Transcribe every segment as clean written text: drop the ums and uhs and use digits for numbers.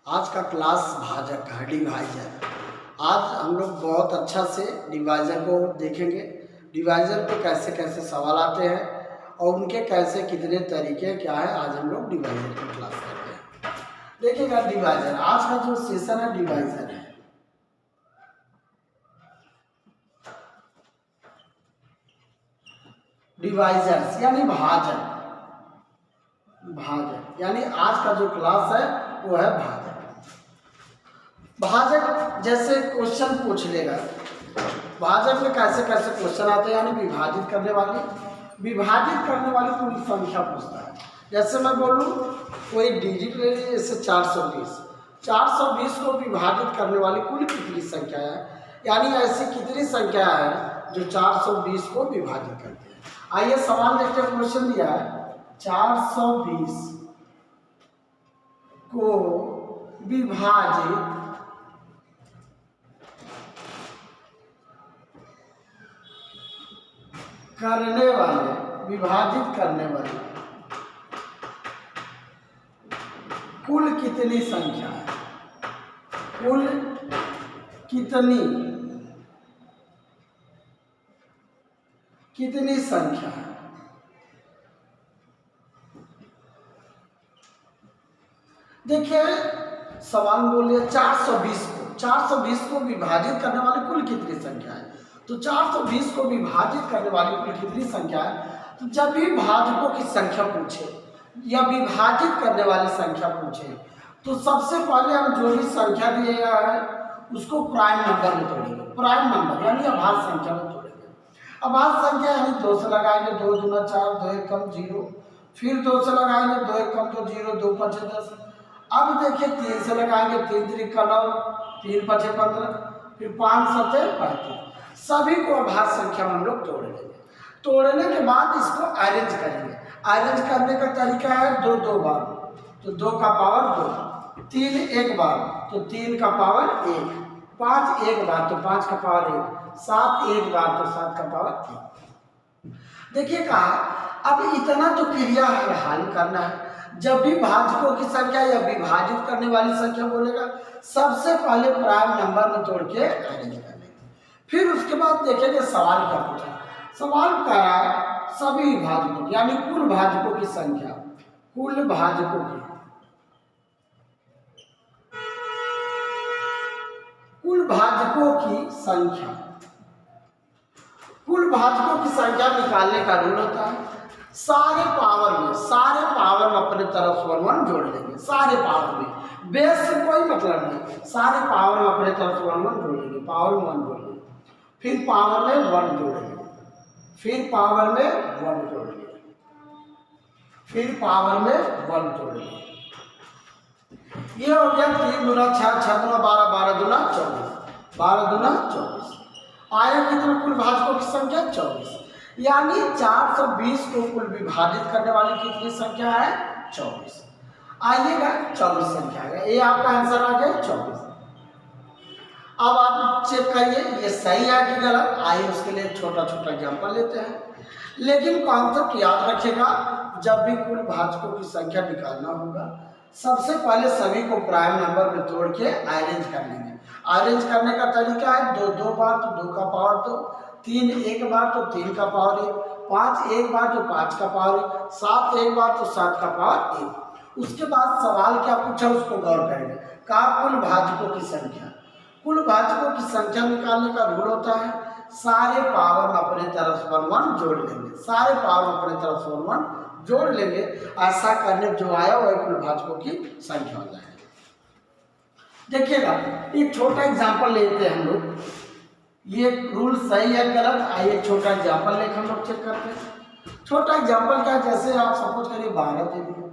आज का क्लास भाजक का है, डिवाइजर। आज हम लोग बहुत अच्छा से डिवाइजर को देखेंगे। डिवाइजर पे कैसे कैसे सवाल आते हैं और उनके कैसे कितने तरीके क्या है, आज हम लोग डिवाइजर की क्लास करते हैं। देखिएगा डिवाइजर, आज का जो सेशन है डिवाइजर है। डिवाइजर्स यानी भाजक, भाजक यानी आज का जो क्लास है वो है भाजक। भाजक जैसे क्वेश्चन पूछ लेगा, भाजक में कैसे कैसे क्वेश्चन आते हैं, यानी विभाजित करने वाली पूरी संख्या पूछता है। जैसे मैं बोलूँ कोई डिजिट ले लीजिए, जैसे 420 को विभाजित करने वाली कुल कितनी संख्या है, यानी ऐसी कितनी संख्या है जो 420 को विभाजित करती है। आइए सवाल देखते हैं। क्वेश्चन दिया है 420 को विभाजित करने वाले, विभाजित करने वाले कुल कितनी संख्या है, कुल कितनी संख्या है। देखिए सवाल बोलिए 420 को विभाजित करने वाली कुल कितनी संख्या है, तो 420 को विभाजित करने वाली कुल कितनी संख्या है। तो जब भी भाजकों की संख्या पूछे या विभाजित करने वाली संख्या पूछे, तो सबसे पहले हम जो भी संख्या दिया है उसको प्राइम नंबर में तोड़ेंगे। प्राइम नंबर यानी आभाज्य संख्या में तोड़ेंगे। आभाज्य संख्या यानी 2 से लगाएंगे, 2 दूना 4, 2 एक कम 0, फिर 2 से लगाएंगे, 2 एक कम 2 0, 2 5 10। अब देखिए 3 से लगाएंगे, 3 3 का 9, 3 5 15, फिर 5 7 35। सभी को अभाज्य संख्या में हम लोग तोड़ लेंगे। तोड़ने के बाद इसको अरेंज करेंगे। अरेंज करने का तरीका है 2 2 बार, तो 2 का पावर 2, 3 एक बार तो 3 का पावर 1, 5 एक बार तो 5 का पावर 1, 7 एक बार तो 7 का पावर 1। देखिए कहा अब इतना तो क्रिया हल करना है। जब भी भाजकों की संख्या या विभाजित करने वाली संख्या बोलेगा, सबसे पहले प्राइम नंबर में तोड़ के अरेंज कर लेंगे। फिर उसके बाद देखेंगे सवाल क्या पूछा। सवाल का सभी भाजकों यानी कुल भाजकों की संख्या, कुल भाजकों की संख्या, कुल भाजकों की संख्या निकालने का रूल होता है सारे पावर में अपने तरफ 1 जोड़ लेंगे। सारे पावर में, बेस से कोई मतलब नहीं, सारे पावर में अपने तरफ 1 जोड़ लेंगे। पावर में 1 जोड़ लेंगे, फिर पावर में 1 जोड़ेंगे, फिर पावर में 1 जोड़ेंगे, फिर पावर में 1 जोड़ेंगे। ये हो गया 3 दूना 6, 6 दूना 12, 12 दूना 24, 12 दूना 24। आया कितना कुल भाजकों की संख्या 24, यानी 420 को कुल विभाजित करने वाली कितनी संख्या है 24। आइएगा 24 संख्या है, ये आपका आंसर आ गया 24। अब आप चेक करिए ये सही है कि गलत। आइए उसके लिए छोटा छोटा एग्जाम्पल लेते हैं, लेकिन कॉन्सेप्ट याद रखिएगा। जब भी कुल भाजकों की संख्या निकालना होगा, सबसे पहले सभी को प्राइम नंबर में तोड़ के अरेंज कर लेंगे। अरेंज करने का तरीका है 2 2 बार तो 2 का पावर 2, 3 एक बार तो 3 का पावर 1, 5 एक बार तो 5 का पावर 1, 7 एक बार तो 7 का पावर 1। उसके बाद सवाल क्या पूछा उसको गौर करेंगे। कहा कुल भाजकों की संख्या, कुल भाजकों की संख्या निकालने का रूल होता है सारे पावर में अपने तरफ 1 जोड़ लेंगे। सारे पावर में अपने तरफ 1 जोड़ लेंगे। ऐसा करने जो आया वह कुल भाजकों की संख्या हो जाएगी। देखिएगा एक छोटा एग्जांपल लेते हैं हम लोग, ये रूल सही है गलत। आइए छोटा एग्जांपल लेकर हम लोग चेक करते हैं। छोटा एग्जांपल क्या है, जैसे आप सपोज करिए 12 दे दिए।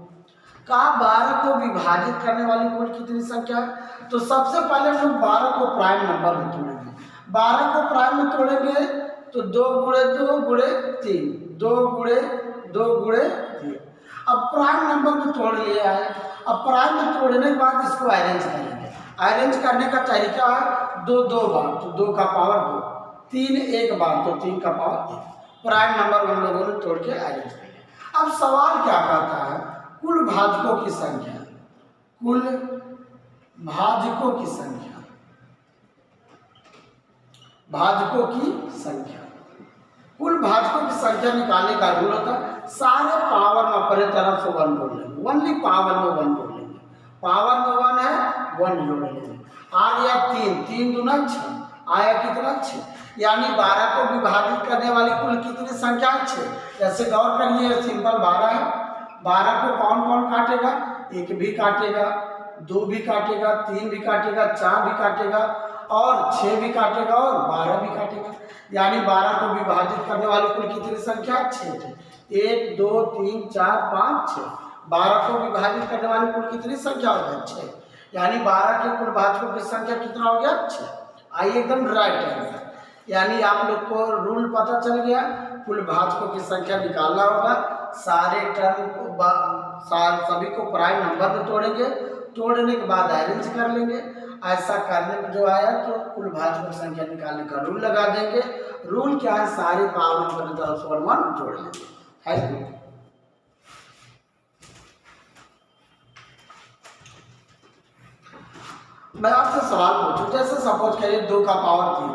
कहा 12 को विभाजित करने वाली कुल कितनी संख्या है, तो सबसे पहले हम लोग 12 को प्राइम नंबर में तोड़ेंगे। 12 को प्राइम में तोड़ेंगे तो 2 गुणे 2 गुणे 3, 2 गुणे 2 गुणे 3। अब प्राइम नंबर में तोड़ लिया है। अब प्राइम में तोड़ने के बाद इसको अरेंज करेंगे। अरेंज करने का तरीका है 2 2 बार तो 2 का पावर 2, 3 एक बार तो 3 का पावर 1। प्राइम नंबर हम लोगों ने तोड़ के अरेंज कर लिया। अब सवाल क्या कहता है, कुल भाजकों की संख्या, कुल भाजकों की संख्या, भाजकों की संख्या, कुल भाजकों की संख्या निकालने का रूल होता है सारे पावर में अपने तरफ से 1 जोड़ लेंगे, ओनली पावर में 1 जोड़ लेंगे, पावर में 1 है 1 जोड़ लेंगे। आ गया 3, 3 दूना 6, आया कितना 6, यानी 12 को विभाजित करने वाली कुल कितनी संख्या है 6। जैसे गौर करिए सिंपल 12 है, 12 को कौन कौन काटेगा, 1 भी काटेगा, 2 भी काटेगा, 3 भी काटेगा, 4 भी काटेगा और 6 भी काटेगा और 12 भी काटेगा, यानी 12 को विभाजित करने वाली कुल कितनी संख्या 6 थे। 1 2 3 4 5 6, 12 को विभाजित करने वाली कुल कितनी संख्या हो गया 6, यानी 12 के कुल भाजकों की संख्या कितना हो गया 6। आइए एकदम राइट आंसर, यानी आप लोग को रूल पता चल गया, कुल भाजकों की संख्या निकालना होगा, सारे टर्म को सभी को प्राइम नंबर में तोड़ेंगे, तोड़ने के बाद अरेंज कर लेंगे। ऐसा करने में जो आया तो कुल भाजकों की संख्या निकालने का रूल लगा देंगे। रूल क्या है, सारे पावर अपनी तरफ से 1 जोड़ लेंगे। Thank you. मैं आपसे सवाल पूछूं, जैसे सपोज करिए 2 का पावर 3,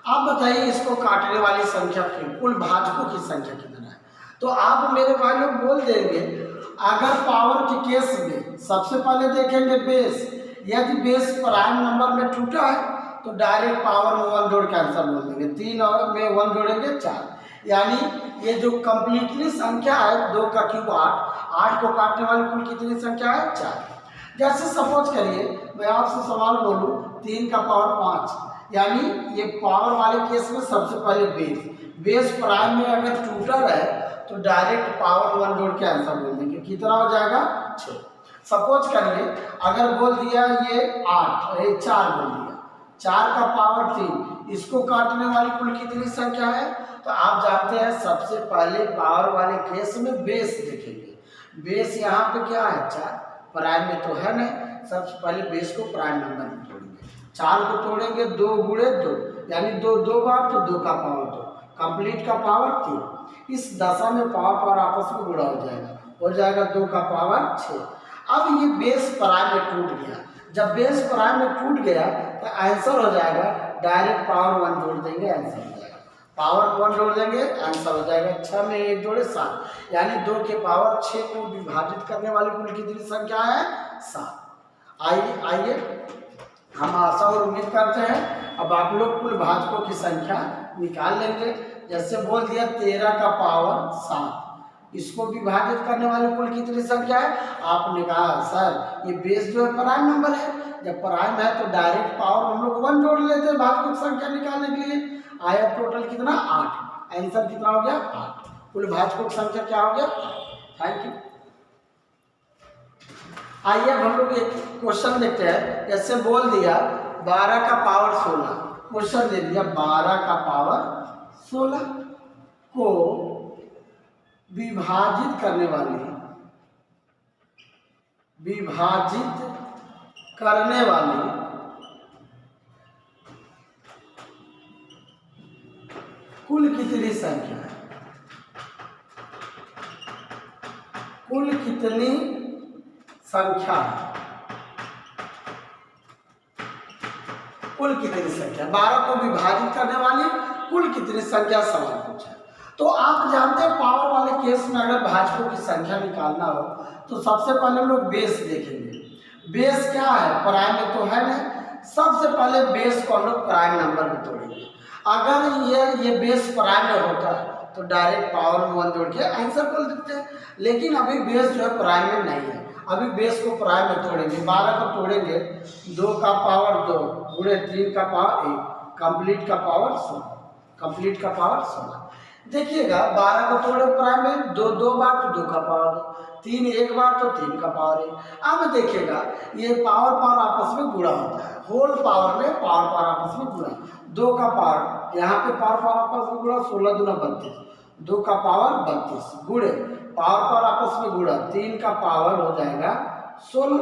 आप बताइए इसको काटने वाली संख्या कुल भाजकों की संख्या कितना है। तो आप मेरे भाई लोग बोल देंगे, अगर पावर के केस में सबसे पहले देखेंगे बेस, यदि बेस प्राइम नंबर में टूटा है तो डायरेक्ट पावर में 1 जोड़ के आंसर बोल देंगे, 3 और में 1 जोड़ेंगे 4, यानी ये जो कंप्लीटली संख्या है 2 का क्यूब 8, 8 को काटने वाली कुल कितनी संख्या है 4। जैसे सपोज करिए मैं आपसे सवाल बोलूँ 3 का पावर 5, यानी ये पावर वाले केस में सबसे पहले बेस प्राइम में अगर टूटा है तो डायरेक्ट पावर 1 जोड़ के आंसर बोल देंगे, कितना हो जाएगा 6। सपोज करिए अगर बोल दिया ये 8, ये 4 बोल दिया, 4 का पावर 3, इसको काटने वाली कुल कितनी संख्या है, तो आप जानते हैं सबसे पहले पावर वाले केस में बेस देखेंगे, बेस यहाँ पे क्या है 4, प्राइम में तो है नहीं, सबसे पहले बेस को प्राइम नंबर में तोड़ेंगे, 4 को तोड़ेंगे 2 गुणे 2, यानी 2 2 बार तो 2 का पावर 2, कंप्लीट का पावर 3, इस दशा में पावर आपस में गुणा हो जाएगा 2 का पावर 6। अब ये बेस प्राइम में टूट गया, जब बेस प्राइम में टूट गया तो आंसर हो जाएगा डायरेक्ट पावर 1 जोड़ देंगे, आंसर हो जाएगा, पावर 1 जोड़ देंगे आंसर हो जाएगा 6 में 1 जोड़े 7, यानी 2 के पावर 6 को विभाजित करने वाली कुल कितनी संख्या है 7। आइए हम आशा और उम्मीद करते हैं अब आप लोग कुल भाजकों की संख्या निकाल लेंगे। जैसे बोल दिया 13 का पावर 7, इसको विभाजित करने वाली कुल कितनी संख्या है, आपने कहा सर ये बेस जो है प्राइम नंबर है, जब प्राइम है तो डायरेक्ट पावर हम लोग 1 जोड़ लेते हैं भाजकों की संख्या निकालने के लिए। आया टोटल कितना 8, आंसर कितना हो गया 8, कुल भाजकों की संख्या क्या हो गया। Thank you. आइए अब हम लोग एक क्वेश्चन देखते हैं। जैसे बोल दिया 12 का पावर 16, क्वेश्चन दे दिया 12 का पावर 16 को विभाजित करने वाली कुल कितनी संख्या है, कुल कितनी संख्या है, कुल कितनी संख्या, 12 को विभाजित करने वाली कुल कितनी संख्या सवाल पूछा। तो आप जानते हैं पावर वाले केस में अगर भाजकों की संख्या निकालना हो तो सबसे पहले हम लोग बेस देखेंगे। बेस क्या है, प्राइम में तो है नहीं, सबसे पहले बेस को हम लोग प्राइम नंबर में तोड़ेंगे। अगर ये बेस प्राइम में होता है तो डायरेक्ट पावर में 1 जोड़ के आंसर बोल देते हैं, लेकिन अभी बेस जो है प्राइम में नहीं है, अभी बेस को प्राइम में तोड़ेंगे। 12 को तोड़ेंगे 2 का पावर 2 गुणे 3 का पावर 1, कंप्लीट का पावर 16, कंप्लीट का पावर 16। देखिएगा 12 को तोड़े प्राइम में 2 2 बार तो 2 का पावर 2, 3 1 बार तो 3 का पावर 1। अब देखिएगा ये पावर आपस में गुणा होता है, होल पावर में पावर आपस में गुणा, 2 का पावर यहाँ पे पावर आपस में गुणा 16 दूना 32, 2 का पावर 32 गुणे पावर आपस में गुणा 3 का पावर हो जाएगा 16।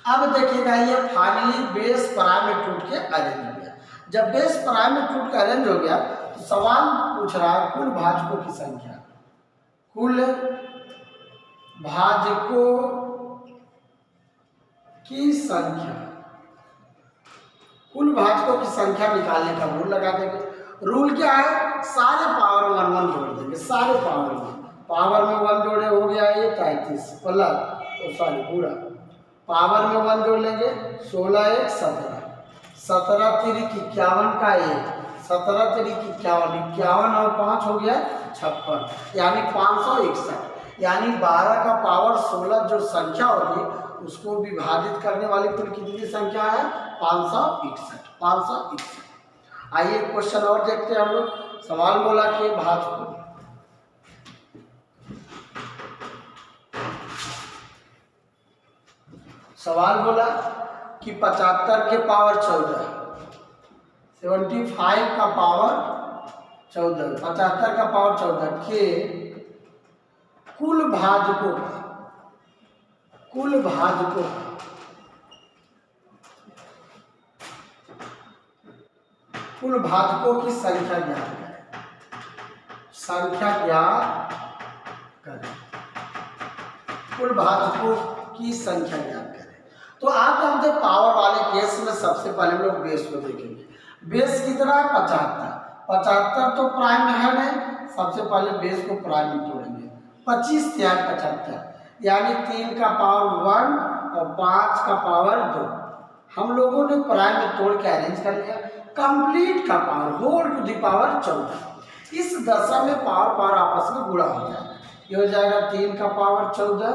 अब देखिएगा ये फाइनली बेस प्राइम में टूट के अरेंज हो गया। जब बेस प्राइम में टूट के अरेंज हो गया तो सवाल पूछ रहा है कुल भाजकों की संख्या, कुल भाजकों की संख्या, कुल भाजकों की संख्या निकालने का रूल लगा देंगे। रूल क्या है, सारे पावर में 1 1 जोड़ देंगे, सारे पावर में 1 जोड़े हो गया ये 33 प्लस सॉरी पूरा पावर में 1 जोड़ लेंगे 16 1 17, 17 तिरिक 51 का 1, 17 तिरिक 51, 51 और 5 हो गया 56, यानी 561, यानी 12 का पावर 16 जो संख्या होगी उसको विभाजित करने वाली कुल कितनी संख्या है, 561, 561। आइए क्वेश्चन और देखते हैं हम लोग। सवाल बोला कि भाजकों, सवाल बोला कि 75 के पावर 14, 75 का पावर 14, 75 का पावर 14 के कुल भाजकों की संख्या ज्ञात करें, संख्या ज्ञात करें, कुल भाजकों की संख्या ज्ञात करें। तो आज हम जो पावर वाले केस में सबसे पहले हम लोग बेस को देखेंगे। बेस कितना है, 75, 75 तो प्राइम में है नहीं, सबसे पहले बेस को प्राइम में तोड़ेंगे। 25 3 75, यानी 3 का पावर 1 और 5 का पावर 2। हम लोगों ने प्राइम में तोड़ के अरेंज कर लिया। कंप्लीट का power whole to the power 14। इस दशा में पावर आपस में गुणा हो जाएगा। ये हो जाएगा 3 का पावर 14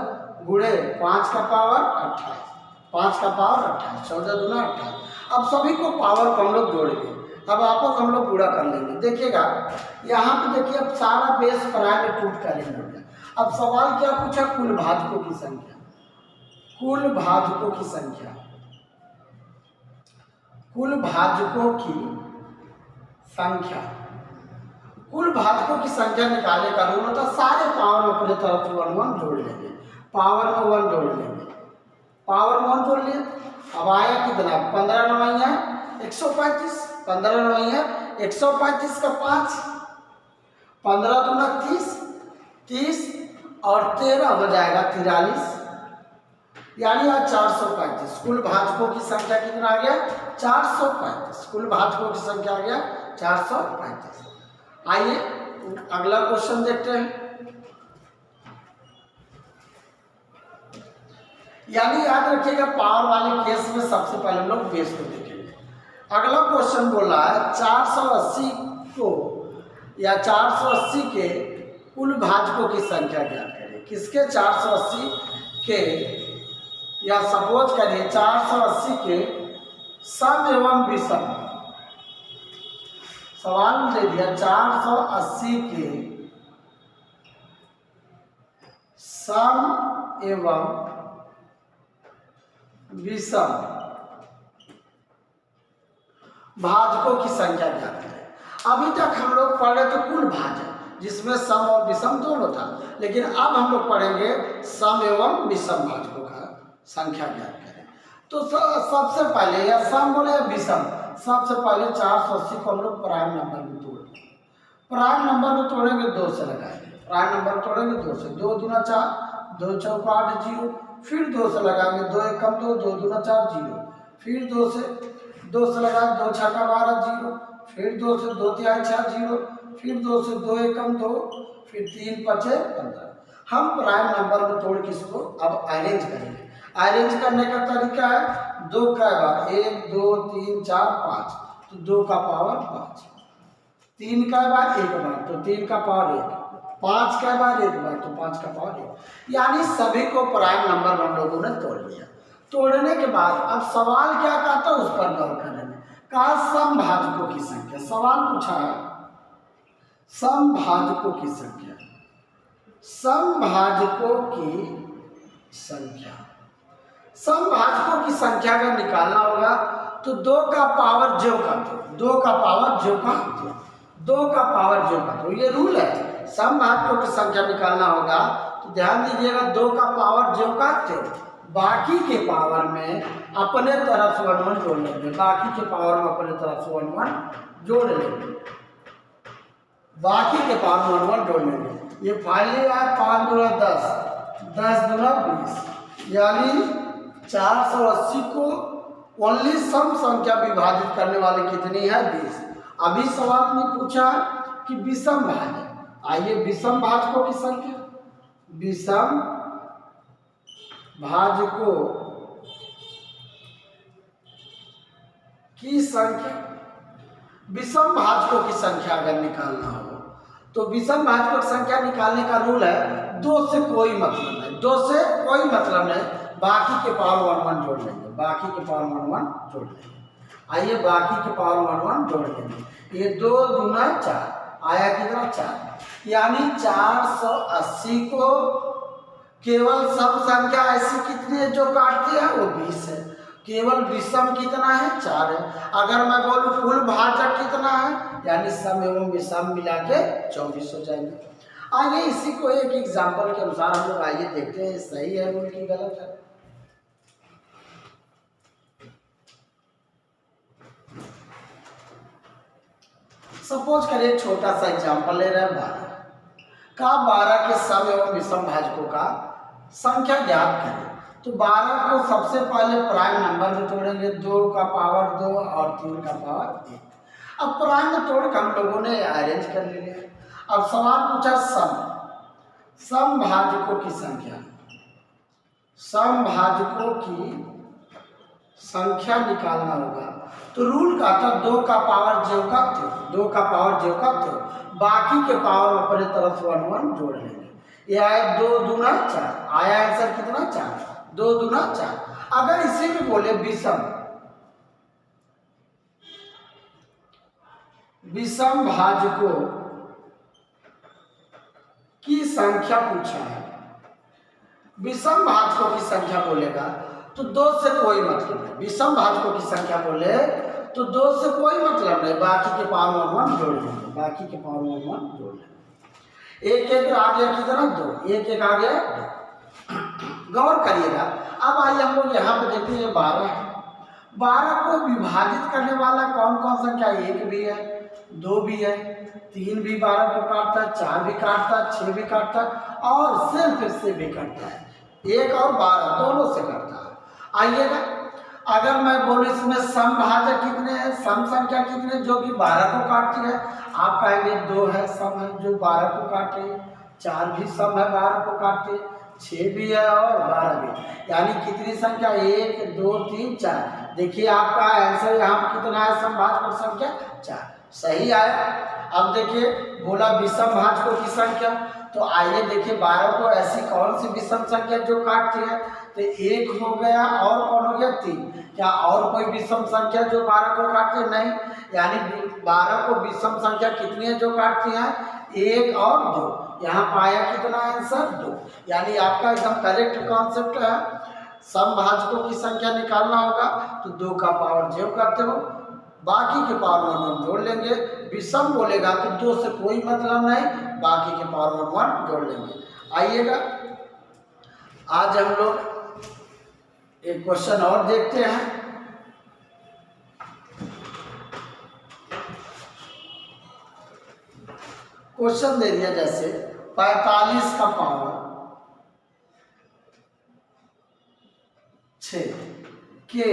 गुणे 5 का पावर 28, 5 का पावर 28, 14 दूना 28। अब सभी को पावर को हम लोग जोड़ेंगे। अब आपस हम लोग गुणा कर लेंगे। देखिएगा यहाँ पे देखिए, अब सारा बेस प्राइम में टूट कर हो गया। अब सवाल क्या पूछा, कुल भाजकों की संख्या, कुल भाजकों की संख्या, कुल भाजकों की संख्या, कुल भाजकों की संख्या निकालने का रूल होता है सारे पावर में अपने तरफ से 1 1 जोड़ लेंगे। पावर में 1 जोड़ लेंगे, पावर में 1 जोड़ लिए। अब आया कितना, 15 9 135, 15 9 135 का 5, 15 दूना 30, 30 और 13 हो जाएगा 43, यानी आज 435। कुल भाजकों की संख्या कितना आ गया, 435। कुल भाजकों की संख्या आ गया 435। आइए अगला क्वेश्चन देखते हैं। यानी याद रखिएगा पावर वाले केस में सबसे पहले हम लोग बेस को देखेंगे। अगला क्वेश्चन बोला है 480 को या 480 के कुल भाजकों की संख्या ज्ञात करें। किसके, 480 के, या सपोज करिए 480 के सम एवं विषम। सवाल में दे दिया 480 के सम एवं विषम भाजकों की संख्या ज्ञात करें। अभी तक हम लोग पढ़े तो कुल भाजक जिसमें सम और विषम दोनों था, लेकिन अब हम लोग पढ़ेंगे सम एवं विषम भाजकों का संख्या ज्ञात करें। तो सबसे पहले या सम बोले या विषम, सबसे पहले 480 को हम लोग प्राइम नंबर में तोड़ेंगे। प्राइम नंबर में तोड़ेंगे 2 से लगाएंगे, प्राइम नंबर तोड़ेंगे 2 से, 2 दूना 4, 2 चौका 8 0, फिर 2 से लगाएंगे, 2 एकम 2, 2 दूना 4 0, फिर 2 से लगाए, 2 छक्का 12 0, फिर 2 से 2 तिहाई 6 0, फिर 2 से 2 एकम 2, फिर 3 5 15। हम प्राइम नंबर में तोड़ के इसको अब अरेंज करेंगे। अरेंज करने का तरीका है 2 का बार 1 2 3 4 5, तो 2 का पावर 5, 3 का बार 1 बार तो 3 का पावर 1, 5 का बार 1 बार तो 5 का पावर 1। यानी सभी को प्राइम नंबर हम लोगों ने तोड़ लिया। तोड़ने के बाद अब सवाल क्या कहता है उस पर गौर करेंगे। कहा सम भाजकों की संख्या, सवाल पूछा है सम भाजकों की संख्या, सम भाजकों की संख्या, सम भाजकों की संख्या अगर निकालना होगा तो 2 का पावर जो का दो, 2 का पावर जो का दो, 2 का पावर जो का दो, ये रूल है। सम भाजकों की संख्या निकालना होगा तो ध्यान दीजिएगा 2 का पावर जो का दो, बाकी के पावर में अपने तरफ से 1 1 जोड़ लेंगे, बाकी के पावर में अपने तरफ से 1 1 जोड़ लेंगे, बाकी के पावर में 1 1 जोड़ लेंगे। ये फाइनली आया 5 दूना 10, 10 दूना 20, यानी 480 को ओनली सम संख्या विभाजित करने वाली कितनी है? 20। अभी सवाल में पूछा कि विषम भाजक, आइए विषम भाजकों की संख्या, विषम भाजकों की संख्या, विषम भाजकों की संख्या अगर निकालना हो तो विषम भाजकों की संख्या निकालने का रूल है 2 से कोई मतलब नहीं, 2 से कोई मतलब नहीं, बाकी के पावर 1 1 जोड़ लेंगे, बाकी के पावर 1 1 जोड़ लेंगे। आइए बाकी के पावर 1 1 जोड़ लेंगे, ये 2 दूना 4 आया कितना? 4। यानी 480 को केवल सम संख्या ऐसी कितनी है जो काटती है? वो 20 है। केवल विषम कितना है? 4 है। अगर मैं बोलूँ कुल भाजक कितना है, यानी सम एवं विषम मिला के 24 हो जाएंगे। आइए इसी को एक एग्जाम्पल के अनुसार हम लोग आइए देखते हैं सही है रूल की गलत है। सपोज करिए छोटा सा एग्जाम्पल ले रहे हैं 12 का, 12 के सम एवं विषम भाजकों का संख्या ज्ञात करें। तो 12 को सबसे पहले प्राइम नंबर में तोड़ेंगे, 2 का पावर 2 और 3 का पावर 1। अब प्राइम में तोड़ के हम लोगों ने अरेंज कर लिया। अब सवाल पूछा सम भाजकों की संख्या, सम भाजकों की संख्या निकालना होगा। तो रूल का था 2 का पावर ज्यों का त्यों, 2 का पावर ज्यों का त्यों, बाकी के पावर अपने तरफ 1 1 जोड़ लेंगे। ये आया 2 दूना 4, आया आंसर कितना? 4, 2 दूना 4। अगर इसी में बोले विषम भाजकों की संख्या पूछा है, विषम भाजकों की संख्या बोलेगा तो 2 से कोई मतलब नहीं, विषम भाजकों की संख्या बोले तो 2 से कोई मतलब नहीं, बाकी के पावर 1 1 जोड़ लेंगे, बाकी के पावर 1 1 जोड़ लेंगे। 1 1 आ गया कितना? 2, 1 1 आ गया 2। गौर करिएगा। अब आइए हम लोग यहाँ पे देखते हैं 12 है, 12 को विभाजित करने वाला कौन कौन संख्या? 1 भी है, 2 भी है, 3 भी 12 को काटता है, 4 भी काटता है, 6 भी काटता है और सिर्फ इससे भी काटता है, 1 और 12 दोनों से काटता है। आइएगा अगर मैं बोलूँ इसमें सम भाजक कितने हैं, सम संख्या कितने जो कि 12 को काटती है? आप कहेंगे 2 है सम है जो 12 को काटे, 4 भी सम है 12 को काटे, 6 भी है और 12 भी, यानी कितनी संख्या? 1 2 3 4। देखिए आपका आंसर यहाँ पर कितना है? सम भाजकों की संख्या 4, सही आया। अब देखिए बोला विषम भाजकों की संख्या, तो आइए देखिए 12 को ऐसी कौन सी विषम संख्या जो काटती है? तो 1 हो गया और कौन हो गया? 3। क्या और कोई विषम संख्या जो 12 को काटती है? नहीं, यानी 12 को विषम संख्या कितनी है जो काटती है? 1 और 2। यहाँ पाया कितना आंसर? 2। यानी आपका एकदम करेक्ट कॉन्सेप्ट है। सम भाजकों की संख्या निकालना होगा तो 2 का पावर ज्यों करते हो, बाकी के पावर 1 1 जोड़ लेंगे। विषम बोलेगा तो 2 से कोई मतलब नहीं, बाकी के पावर 1 1 जोड़ लेंगे। आइएगा आज हम लोग एक क्वेश्चन और देखते हैं। क्वेश्चन दे दिया जैसे 45 का पावर 6 के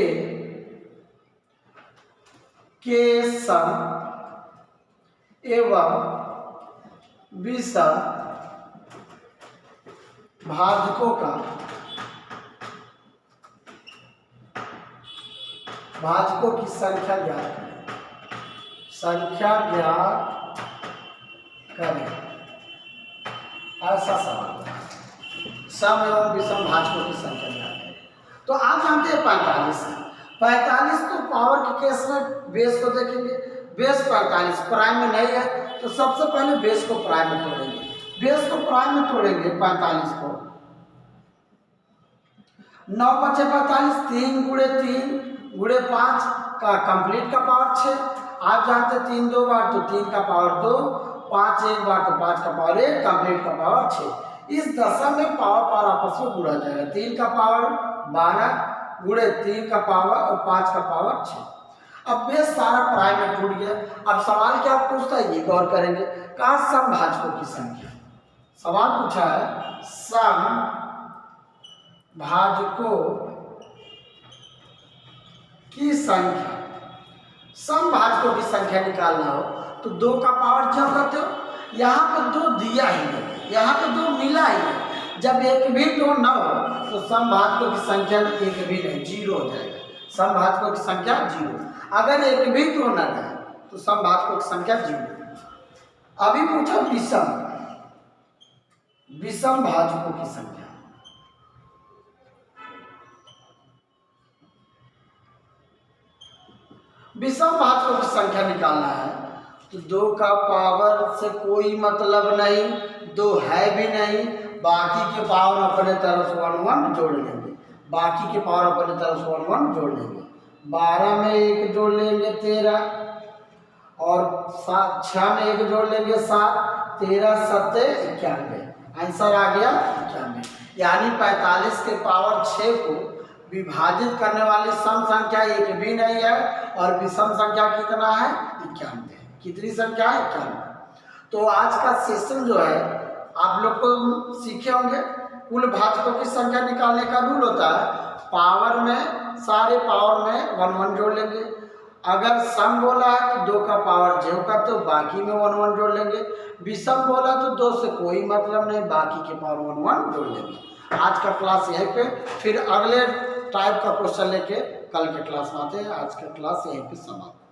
सम एवं विषम भाजकों का भाजकों की संख्या ज्ञात करें, संख्या ज्ञात करें, ऐसा सवाल है। सम एवं विषम भाजकों की संख्या ज्ञात करें। तो आप जानते हैं 45 है, 45 तो पावर के केस में बेस को देखेंगे, बेस 45 प्राइम में नहीं है तो सबसे पहले बेस को प्राइम में तोड़ेंगे, बेस को प्राइम में तोड़ेंगे 45 को, 9 बचे 45, 3 गुणे 3 गुणे 5 का कंप्लीट का पावर 6। आप जानते 3 2 बार तो 3 का पावर 2, 5 1 बार तो 5 का पावर 1, कंप्लीट का पावर 6। इस दशा में पावर आपस में गुणा जाएगा, 3 का पावर 12 गुणे 3 का पावर और 5 का पावर 6। अब बेस सारा प्राइम में टूट गया। अब सवाल क्या पूछता है ये गौर करेंगे, कहा सम भाजकों की संख्या। सवाल पूछा है सम भाजकों संख्या, समभाजकों की संख्या निकालना हो तो 2 का पावर जो करते हो, यहाँ पे 2 दिया ही नहीं, यहाँ पे 2 मिला ही नहीं। जब एक भी 2 न हो तो समभाजकों की संख्या एक भी नहीं, 0 हो जाएगा। समभाजकों की संख्या 0। अगर एक भी 2 न रहे तो समभाजकों की संख्या 0। अभी पूछा विषम भाजकों की संख्या। विषम भाजकों की संख्या निकालना है तो 2 का पावर से कोई मतलब नहीं, 2 है भी नहीं, बाकी के पावर अपने तरफ से 1 जोड़ लेंगे, बाकी के पावर अपने तरफ से 1 जोड़ लेंगे। 12 में 1 जोड़ लेंगे 13, और 6 में 1 जोड़ लेंगे 7, 13 7 91, आंसर आ गया 91। यानी 45 के पावर 6 को विभाजित करने वाली सम संख्या एक भी नहीं है, और विषम संख्या कितना है 91। कितनी संख्या है 91। तो आज का सेशन जो है आप लोग को सीखे होंगे, कुल भाजकों की संख्या निकालने का रूल होता है, पावर में सारे पावर में 1 जोड़ लेंगे। अगर सम बोला है तो 2 का पावर जो करते हो बाकी में 1 जोड़ लेंगे। विषम बोला तो 2 से कोई मतलब नहीं, बाकी के पावर 1 जोड़ लेंगे। आज का क्लास यहीं पे, फिर अगले टाइप का क्वेश्चन लेके कल के क्लास में आते हैं। आज का क्लास यहीं पे समाप्त।